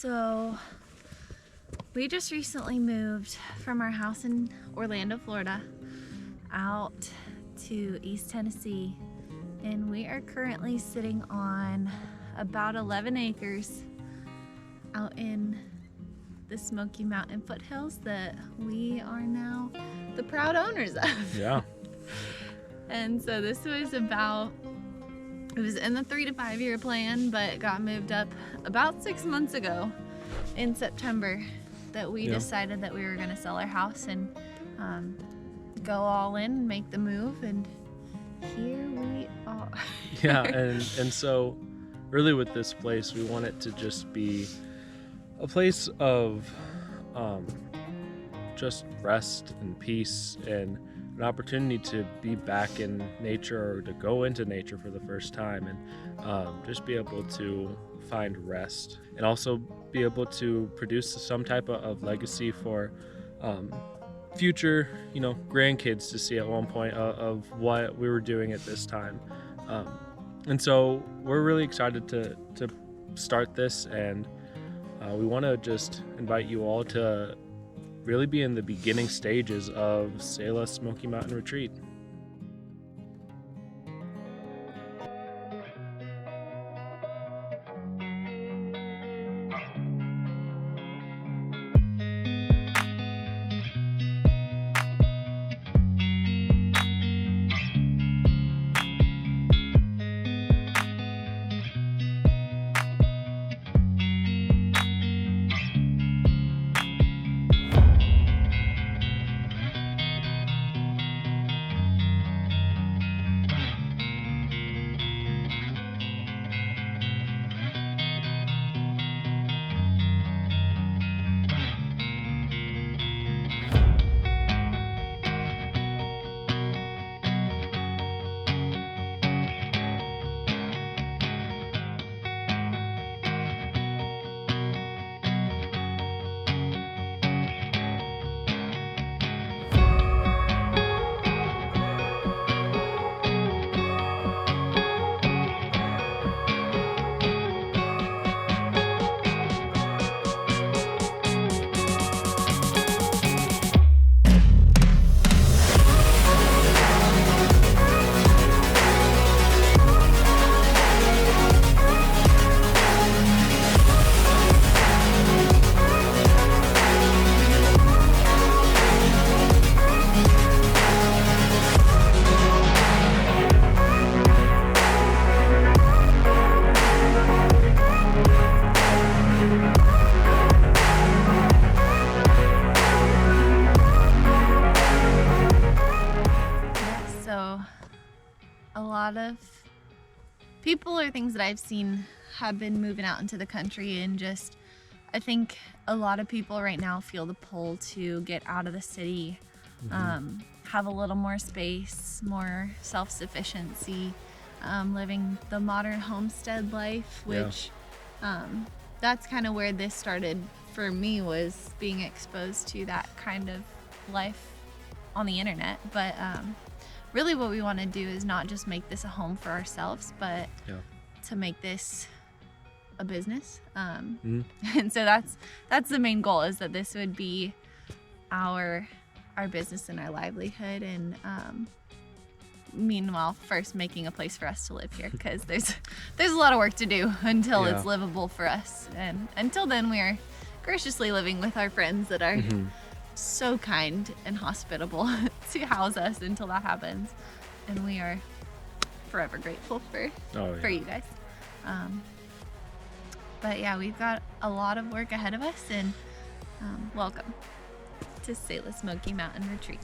So we just recently moved from our house in Orlando, Florida, out to East Tennessee, and we are currently sitting on about 11 acres out in the Smoky Mountain foothills that we are now the proud owners of. Yeah. And so this was it was in the 3 to 5 year plan, but got moved up about 6 months ago in September that we decided that we were going to sell our house and go all in and make the move, and here we are. Yeah, and so really with this place, we want it to just be a place of just rest and peace and an opportunity to be back in nature or to go into nature for the first time and just be able to find rest and also be able to produce some type of legacy for future, grandkids to see at one point of what we were doing at this time. And so we're really excited to start this, and we want to just invite you all to really be in the beginning stages of Selah Smoky Mountain Retreat. A lot of people or things that I've seen have been moving out into the country, and just I think a lot of people right now feel the pull to get out of the city, have a little more space, more self-sufficiency, living the modern homestead life, which that's kind of where this started for me, was being exposed to that kind of life on the internet. But really what we want to do is not just make this a home for ourselves, but to make this a business. And so that's the main goal, is that this would be our business and our livelihood. And meanwhile, first making a place for us to live here, because there's a lot of work to do until it's livable for us. And until then, we are graciously living with our friends that are so kind and hospitable to house us until that happens, and we are forever grateful for you guys. But yeah, we've got a lot of work ahead of us, and welcome to Selah Smoky Mountain Retreat.